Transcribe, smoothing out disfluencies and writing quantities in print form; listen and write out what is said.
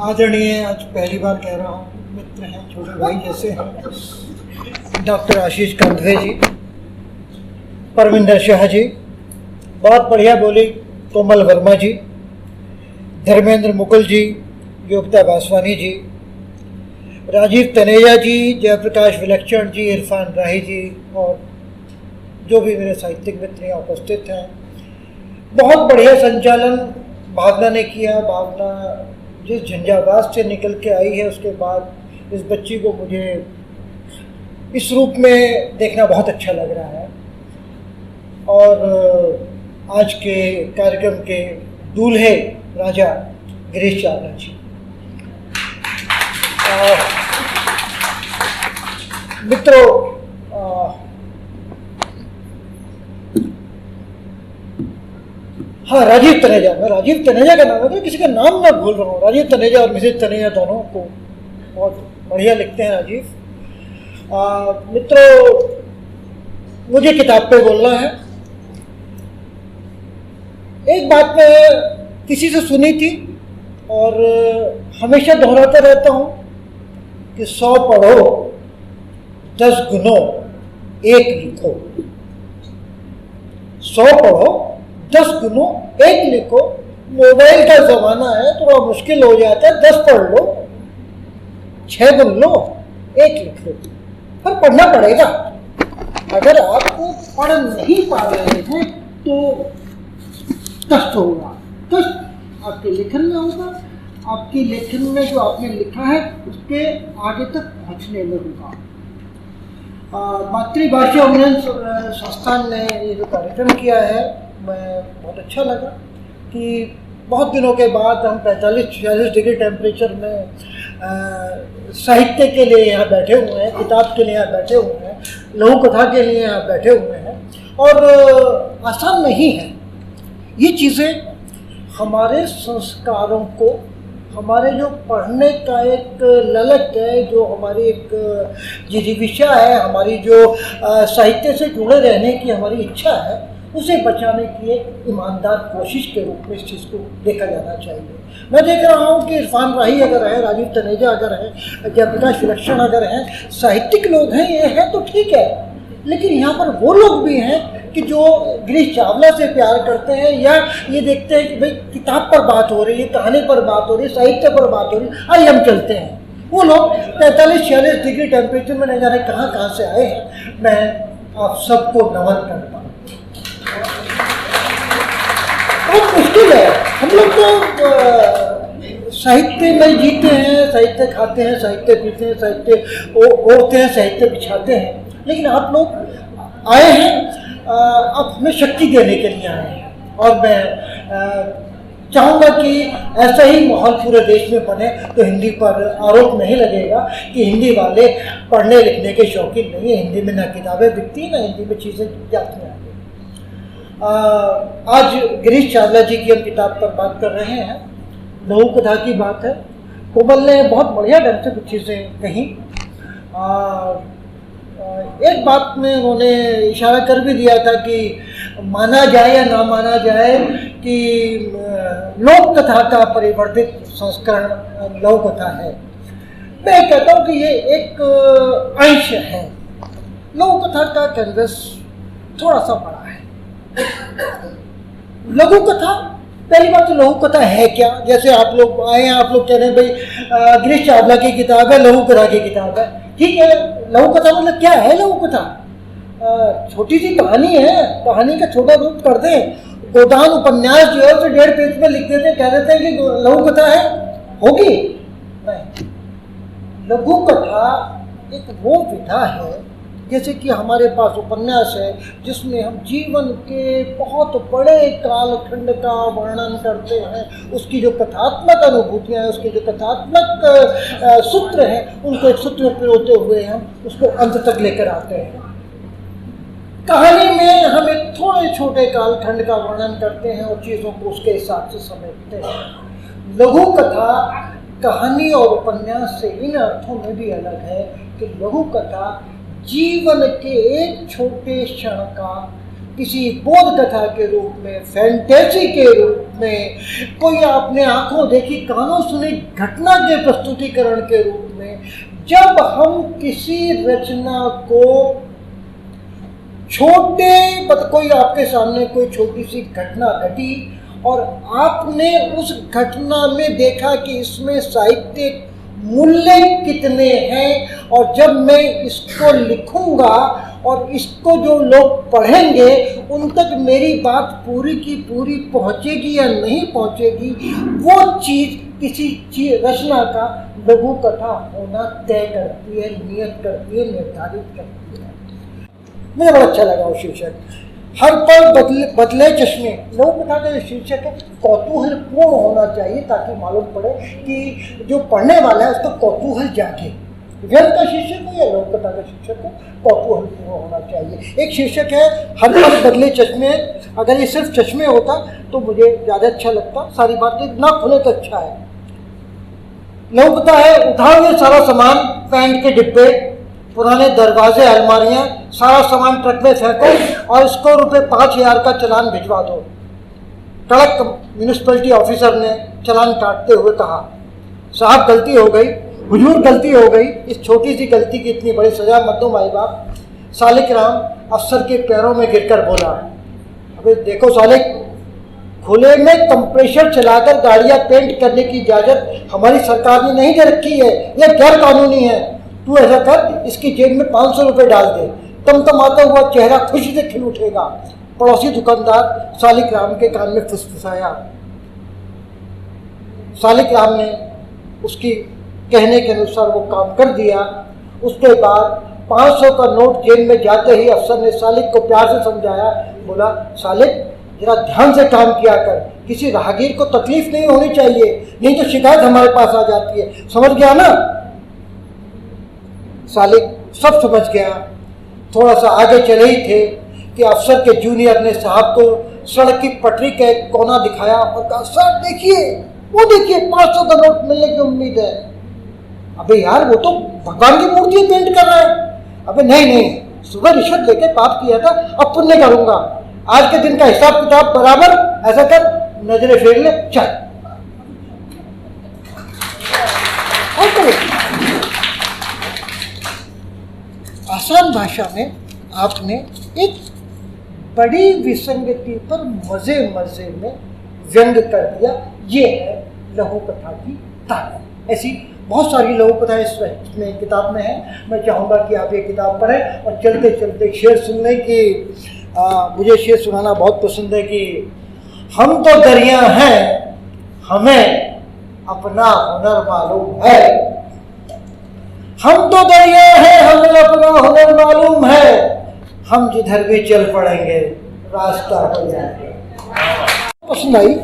आदरणीय, आज पहली बार कह रहा हूँ, मित्र हैं, छोटे भाई जैसे हैं, डॉक्टर आशीष कंधवे जी, परमिंदर शाह जी, बहुत बढ़िया बोली कोमल वर्मा जी, धर्मेंद्र मुकुल जी, योगिता वासवानी जी, राजीव तनेजा जी, जयप्रकाश विलक्षण जी, इरफान राही जी और जो भी मेरे साहित्यिक मित्र यहाँ उपस्थित हैं। बहुत बढ़िया संचालन भावना ने किया। भावना जिस झंझावात से निकल के आई है, उसके बाद इस बच्ची को मुझे इस रूप में देखना बहुत अच्छा लग रहा है। और आज के कार्यक्रम के दूल्हे राजा गिरीश चावला जी, मित्रों, हाँ, राजीव तनेजा, मैं राजीव तनेजा का नाम है, किसी का नाम मैं भूल रहा हूँ। राजीव तनेजा और मिसेज तनेजा दोनों को बहुत बढ़िया लिखते हैं राजीव। मित्रों, मुझे किताब पे बोलना है। एक बात मैं किसी से सुनी थी और हमेशा दोहराता रहता हूँ कि 100 पढ़ो 10 गुनो 1 लिखो। 100 पढ़ो 10 गुनो 1 लिखो। मोबाइल का जमाना है, थोड़ा मुश्किल हो जाता है। 10 पढ़ लो, 6 गुन लो, 1 लिख लो, पर पढ़ना पड़ेगा। अगर आप पढ़ नहीं पा रहे हैं तो कष्ट होगा। कष्ट आपके लेखन में होगा, आपके लेखन में जो आपने लिखा है उसके आगे तक पहुंचने में होगा। मातृभाषा उन्नयन संस्थान ने ये जो कार्यक्रम किया है, मैं बहुत अच्छा लगा कि बहुत दिनों के बाद हम 45-46 डिग्री टेम्परेचर में साहित्य के लिए यहाँ बैठे हुए हैं, किताब के लिए यहाँ बैठे हुए हैं, लघु कथा के लिए यहाँ बैठे हुए हैं। और आसान नहीं है ये चीज़ें। हमारे संस्कारों को, हमारे जो पढ़ने का एक ललक है, जो हमारी एक जिज्ञासा है, हमारी जो साहित्य से जुड़े रहने की हमारी इच्छा है, उसे बचाने की एक ईमानदार कोशिश के रूप में इस चीज़ को देखा जाना चाहिए। मैं देख रहा हूँ कि इरफान राही अगर है, राजीव तनेजा अगर है, जयप्रकाश विलक्षण अगर हैं, साहित्यिक लोग हैं, ये हैं तो ठीक है। लेकिन यहाँ पर वो लोग भी हैं कि जो गिरीश चावला से प्यार करते हैं या ये देखते हैं कि भाई किताब पर बात हो रही है, कहानी पर बात हो रही है, साहित्य पर बात हो रही है, आइए हम चलते हैं। वो लोग 45-46 डिग्री टेम्परेचर में नहीं जाने कहाँ से आए हैं। मैं आप सबको नमन करता हूँ। बहुत मुश्किल है। हम लोग तो साहित्य में जीते हैं, साहित्य खाते हैं, साहित्य पीते हैं, साहित्य ओढ़ते हैं, साहित्य बिछाते हैं। लेकिन आप लोग आए हैं, आप हमें शक्ति देने के लिए आए हैं। और मैं चाहूँगा कि ऐसा ही माहौल पूरे देश में बने, तो हिंदी पर आरोप नहीं लगेगा कि हिंदी वाले पढ़ने लिखने के शौकीन नहीं है। हिंदी में ना किताबें बिकती, ना हिंदी में चीज़ें जाती हैं। आज गिरीश चावला जी की हम किताब पर बात कर रहे हैं। लघु कथा की बात है। कोमल ने बहुत बढ़िया ढंग से कुछ चीज़ें कहीं। एक बात में उन्होंने इशारा कर भी दिया था कि माना जाए या ना माना जाए कि लोक कथा का परिवर्तित संस्करण लघु कथा है। मैं कहता हूँ कि ये एक अंश है। लघु कथा का कैनवस थोड़ा सा बड़ा है। लघु कथा, पहली बात तो लघु कथा है क्या? जैसे आप लोग आए हैं, आप लोग कह रहे हैं भाई गिरीश चावला की किताब है, लघु कथा की किताब है। ठीक है, लघु कथा मतलब क्या है? लघु कथा छोटी सी कहानी है, कहानी का छोटा रूप कर दें। गोदान उपन्यास जो है उसे 1.5 पेज में लिख देते हैं, कह देते हैं कि लघु कथा है, होगी नहीं। लघु कथा एक वो विधा है, जैसे कि हमारे पास उपन्यास है जिसमें हम जीवन के बहुत बड़े कालखंड का वर्णन करते हैं, उसकी जो कथात्मक अनुभूतियाँ हैं, उसके जो कथात्मक सूत्र हैं, उनको एक सूत्र में पिरोते हुए हम उसको अंत तक लेकर आते हैं। कहानी में हम एक थोड़े छोटे कालखंड का वर्णन करते हैं और चीज़ों को उसके हिसाब से समेटते हैं। लघु कथा कहानी और उपन्यास से इन अर्थों में भी अलग है कि लघु कथा जीवन के एक छोटे क्षण का किसी बोध कथा के रूप में, फैंटेसी के रूप में, कोई आपने आंखों देखी कानों सुनी घटना के प्रस्तुतिकरण के रूप में, जब हम किसी रचना को कोई आपके सामने कोई छोटी सी घटना घटी और आपने उस घटना में देखा कि इसमें साहित्यिक मूल्य कितने हैं, और जब मैं इसको लिखूंगा और इसको जो लोग पढ़ेंगे उन तक मेरी बात पूरी की पूरी पहुंचेगी या नहीं पहुंचेगी, वो चीज़ किसी रचना का लघु कथा होना तय करती है, नियत करती है, निर्धारित करती है। मुझे बड़ा अच्छा लगा वो शीर्षक, हर पल बदले चश्मे। लघु कथा का जो शीर्षक है कौतूहलपूर्ण होना चाहिए, ताकि मालूम पड़े कि जो पढ़ने वाला है उसको कौतूहल जागे। व्यंग का शीर्षक हो या लघु कथा का शीर्षक हो, कौतूहलपूर्ण होना चाहिए। एक शीर्षक है हर पल बदले चश्मे, अगर ये सिर्फ चश्मे होता तो मुझे ज़्यादा अच्छा लगता, सारी बातें ना खुले तो अच्छा है। लघु कथा है उठाओ ये सारा सामान, पैंट के डिब्बे, पुराने दरवाजे, अलमारियां, सारा सामान ट्रक में फेंको और इसको ₹5,000 का चालान भिजवा दो। कड़क म्यूनिसिपैलिटी ऑफिसर ने चालान काटते हुए कहा, साहब गलती हो गई, हुजूर गलती हो गई, इस छोटी सी गलती की इतनी बड़ी सजा मत दो माई बाप। सालिक राम अफसर के पैरों में गिरकर बोला, अबे देखो सालिक, खुले में कंप्रेशर चलाकर गाड़ियां पेंट करने की इजाज़त हमारी सरकार ने नहीं दे रखी है, यह गैर कानूनी है। तू ऐसा कर, इसकी जेब में 500 रुपये डाल दे, तमतमाता हुआ चेहरा खुशी से खिल उठेगा। पड़ोसी दुकानदार सालिक राम के कान में फुसफुसाया। सालिक राम ने उसकी कहने के अनुसार वो काम कर दिया। उसके बाद 500 का नोट जेब में जाते ही अफसर ने सालिक को प्यार से समझाया, बोला, सालिक जरा ध्यान से काम किया कर, किसी राहगीर को तकलीफ नहीं होनी चाहिए, नहीं तो शिकायत हमारे पास आ जाती है, समझ गया ना। सालिक सब समझ गया। थोड़ा सा आगे चले ही थे कि अफसर के जूनियर ने साहब को सड़क की पटरी का एक कोना दिखाया और कहा, सर देखिए, वो देखिए 500 का नोट मिलने की उम्मीद है। अबे यार, वो तो भगवान की मूर्ति पेंट कर रहा है। अबे नहीं, सुबह रिश्वत लेके पाप किया था, अब पुण्य करूंगा, आज के दिन का हिसाब किताब बराबर, ऐसा कर, नजरें फेर ले, चल। आसान भाषा में आपने एक बड़ी विसंगति पर मजे में व्यंग कर दिया। ये है लघु कथा की ताकत। ऐसी बहुत सारी लघु कथाएं इसमें किताब में है। मैं चाहूँगा कि आप ये किताब पढ़ें और चलते चलते शेर सुन लें कि मुझे शेर सुनाना बहुत पसंद है कि हम तो दरिया हैं, हमें अपना हुनर मालूम है। हम तो दरिया हैं, हमें अपना हुनर मालूम है, हम जिधर भी चल पड़ेंगे रास्ता हो जाएगा। पसंद आई?